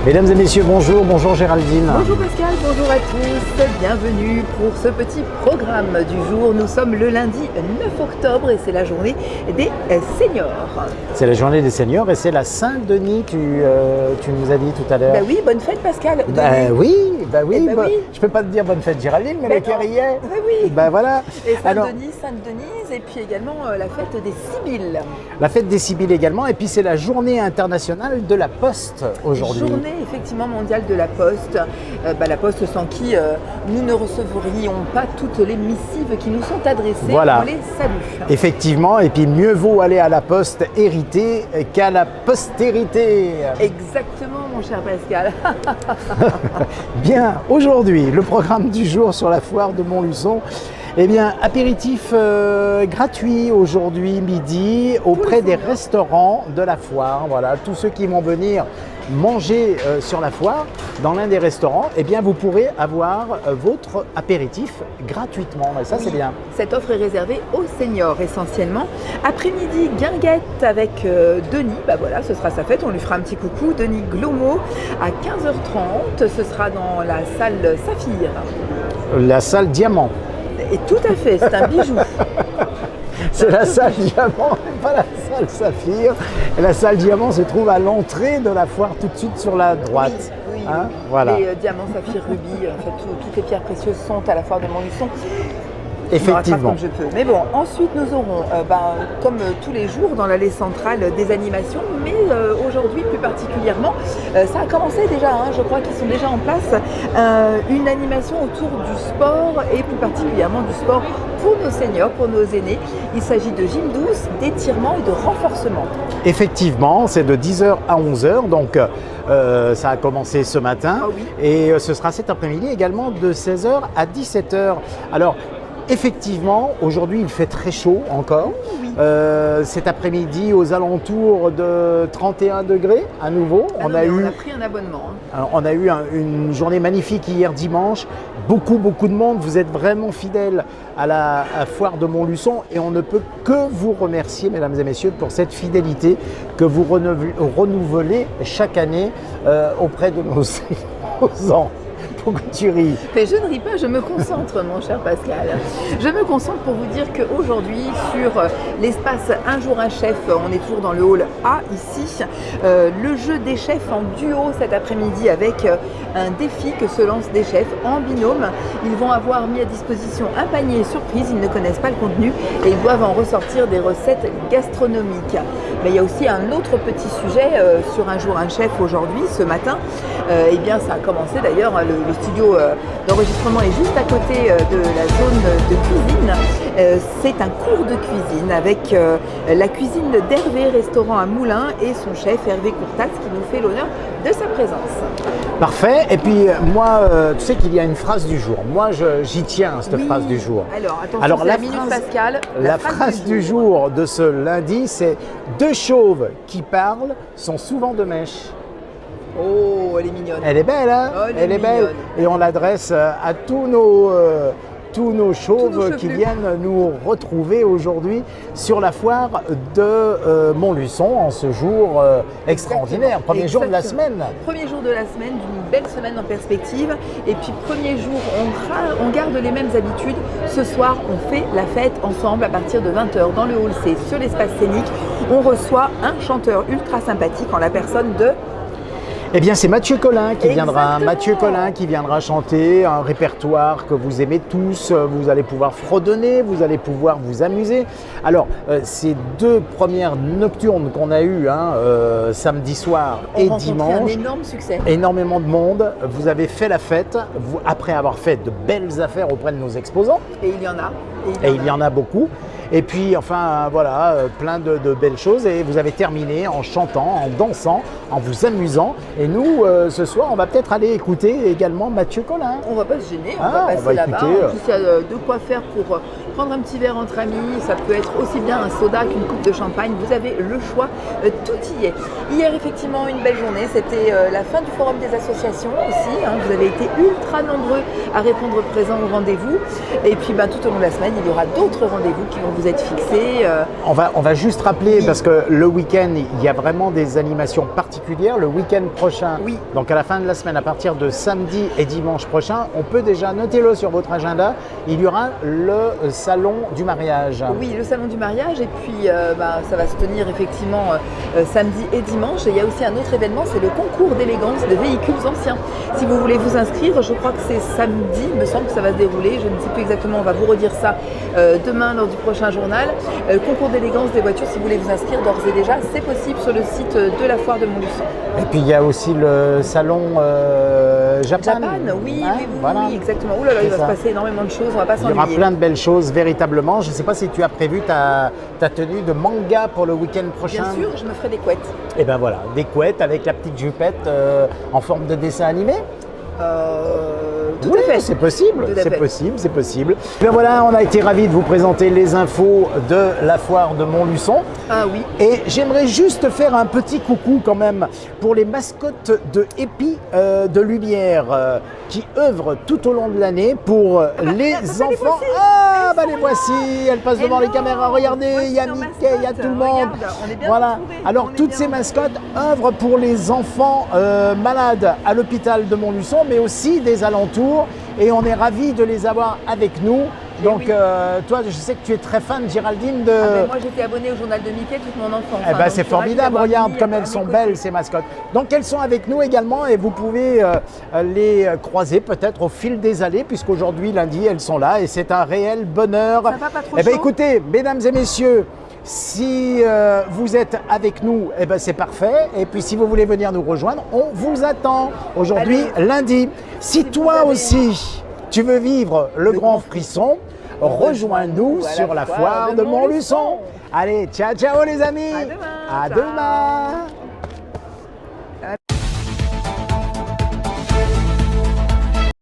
Mesdames et messieurs, bonjour, bonjour Géraldine. Bonjour Pascal, bonjour à tous, bienvenue pour ce petit programme du jour. Nous sommes le lundi 9 octobre et c'est la journée des seniors. C'est la journée des seniors et c'est la Saint-Denis, tu nous as dit tout à l'heure. Bah oui, bonne fête Pascal. Oui. Je Je peux pas te dire bonne fête Géraldine, mais le cœur y est. Bah oui. Bah voilà. Et Sainte-Denise et puis également la fête des Sibylles. La fête des Sibylles également, et puis c'est la journée internationale de la Poste aujourd'hui. Journée effectivement mondiale de la Poste. La Poste sans qui nous ne recevrions pas toutes les missives qui nous sont adressées. Voilà. On les salue. Effectivement, et puis mieux vaut aller à la Poste héritée qu'à la postérité. Exactement mon cher Pascal. Bien, aujourd'hui, le programme du jour sur la foire de Montluçon. Eh bien, apéritif gratuit aujourd'hui midi auprès des restaurants de la foire. Voilà, tous ceux qui vont venir manger sur la foire dans l'un des restaurants, eh bien, vous pourrez avoir votre apéritif gratuitement. Et ça, c'est bien. Cette offre est réservée aux seniors essentiellement. Après-midi, guinguette avec Denis. Voilà, ce sera sa fête. On lui fera un petit coucou. Denis Glomo à 15h30. Ce sera dans la salle Saphir. La salle Diamant. Et tout à fait, c'est un bijou. C'est la salle Diamant, pas la salle Saphir. Et la salle Diamant se trouve à l'entrée de la foire, tout de suite sur la droite. Oui. Hein, voilà. Les diamants, saphir, rubis, en fait, toutes les pierres précieuses sont à la foire de Montluçon. Effectivement. Comme je peux. Mais bon, ensuite nous aurons, comme tous les jours dans l'allée centrale, des animations, mais aujourd'hui plus particulièrement, ça a commencé déjà, je crois qu'ils sont déjà en place, une animation autour du sport et plus particulièrement du sport pour nos seniors, pour nos aînés. Il s'agit de gym douce, d'étirement et de renforcement. Effectivement, c'est de 10h à 11h, donc ça a commencé ce matin. Ah oui. Et ce sera cet après-midi également de 16h à 17h. Alors, effectivement, aujourd'hui il fait très chaud encore. Oui. Cet après-midi aux alentours de 31 degrés à nouveau. On a pris un abonnement. Alors, on a eu une journée magnifique hier dimanche. Beaucoup de monde. Vous êtes vraiment fidèles à la foire de Montluçon et on ne peut que vous remercier, mesdames et messieurs, pour cette fidélité que vous renouvelez chaque année auprès de nos opposants. Pourquoi tu ris? Mais je ne ris pas, je me concentre, mon cher Pascal. Je me concentre pour vous dire qu'aujourd'hui, sur l'espace Un jour un chef, on est toujours dans le hall A ici, le jeu des chefs en duo cet après-midi avec un défi que se lancent des chefs en binôme. Ils vont avoir mis à disposition un panier surprise, ils ne connaissent pas le contenu et ils doivent en ressortir des recettes gastronomiques. Mais il y a aussi un autre petit sujet sur Un jour un chef aujourd'hui, ce matin. Eh bien, ça a commencé d'ailleurs, le studio d'enregistrement est juste à côté de la zone de cuisine. C'est un cours de cuisine avec la cuisine d'Hervé, restaurant à Moulins, et son chef Hervé Courtas qui nous fait l'honneur de sa présence. Parfait. Et puis moi, tu sais qu'il y a une phrase du jour. Moi, j'y tiens à cette phrase du jour. Alors, attention, c'est la minute Pascal. La phrase du jour de ce lundi, c'est « Deux chauves qui parlent sont souvent de mèche ». Oh, elle est mignonne. Elle est belle, hein? Oh, elle est belle. Et on l'adresse à tous nos chauves qui viennent nous retrouver aujourd'hui sur la foire de Montluçon en ce jour extraordinaire. Premier jour de la semaine. Premier jour de la semaine, d'une belle semaine en perspective. Et puis premier jour, on garde les mêmes habitudes. Ce soir, on fait la fête ensemble à partir de 20h dans le hall C sur l'espace scénique. On reçoit un chanteur ultra sympathique en la personne de... Eh bien, c'est Mathieu Collin qui viendra. Exactement. Mathieu Collin qui viendra chanter un répertoire que vous aimez tous. Vous allez pouvoir fredonner, vous allez pouvoir vous amuser. Alors, ces deux premières nocturnes qu'on a eues, samedi soir et dimanche, un énorme succès. Énormément de monde. Vous avez fait la fête, après avoir fait de belles affaires auprès de nos exposants. Et il y en a. Et il y en a beaucoup. Et puis, enfin, voilà, plein de belles choses. Et vous avez terminé en chantant, en dansant, en vous amusant. Et nous, ce soir, on va peut-être aller écouter également Mathieu Collin. On va pas se gêner, on va passer là-bas. En plus, il y a de quoi faire pour prendre un petit verre entre amis. Ça peut être aussi bien un soda qu'une coupe de champagne. Vous avez le choix, tout y est. Hier, effectivement, une belle journée. C'était la fin du forum des associations aussi. Vous avez été ultra nombreux à répondre présent au rendez-vous. Et puis, tout au long de la semaine, semaine, il y aura d'autres rendez-vous qui vont vous être fixés. On va juste rappeler, parce que le week-end, il y a vraiment des animations particulières. Le week-end prochain, donc à la fin de la semaine, à partir de samedi et dimanche prochain, on peut déjà, notez-le sur votre agenda, il y aura le salon du mariage. Oui, le salon du mariage, et puis ça va se tenir effectivement samedi et dimanche. Et il y a aussi un autre événement, c'est le concours d'élégance des véhicules anciens. Si vous voulez vous inscrire, je crois que c'est samedi, il me semble que ça va se dérouler, je ne sais plus exactement, on va vous redire ça demain lors du prochain journal. Concours d'élégance des voitures, si vous voulez vous inscrire d'ores et déjà, c'est possible sur le site de la foire de Montluçon. Et puis il y a aussi le salon Japan. Oui, hein, oui, voilà. oui, exactement. Ouh là là, il va se passer énormément de choses, on va pas s'ennuyer. Il y aura plein de belles choses, véritablement. Je ne sais pas si tu as prévu ta tenue de manga pour le week-end prochain. Bien sûr, je me ferai des couettes. Et ben voilà, des couettes avec la petite jupette en forme de dessin animé. Tout à fait. C'est possible, c'est possible. Et bien voilà, on a été ravis de vous présenter les infos de la foire de Montluçon. Ah oui. Et j'aimerais juste faire un petit coucou quand même pour les mascottes de Épi de Lumière qui œuvrent tout au long de l'année pour les enfants. Ah bah les voici, elles passent devant les caméras. Regardez, il y a Mickey, il y a tout le monde. Voilà. Alors toutes ces mascottes œuvrent pour les enfants malades à l'hôpital de Montluçon, mais aussi des alentours. Et on est ravis de les avoir avec nous. Donc, toi, je sais que tu es très fan, Géraldine, de... moi, j'étais abonnée au journal de Mickey toute mon enfance. Eh ben, c'est formidable, regarde comme elles sont belles, ces mascottes. Donc, elles sont avec nous également et vous pouvez les croiser peut-être au fil des allées, puisqu'aujourd'hui, lundi, elles sont là et c'est un réel bonheur. Ça va pas trop eh ben, chaud. écoutez, mesdames et messieurs, si vous êtes avec nous, eh ben, c'est parfait. Et puis, si vous voulez venir nous rejoindre, on vous attend aujourd'hui, lundi. Si toi aussi, tu veux vivre le grand frisson, rejoins-nous sur la foire de Montluçon. Allez, ciao, ciao les amis. À demain. À demain.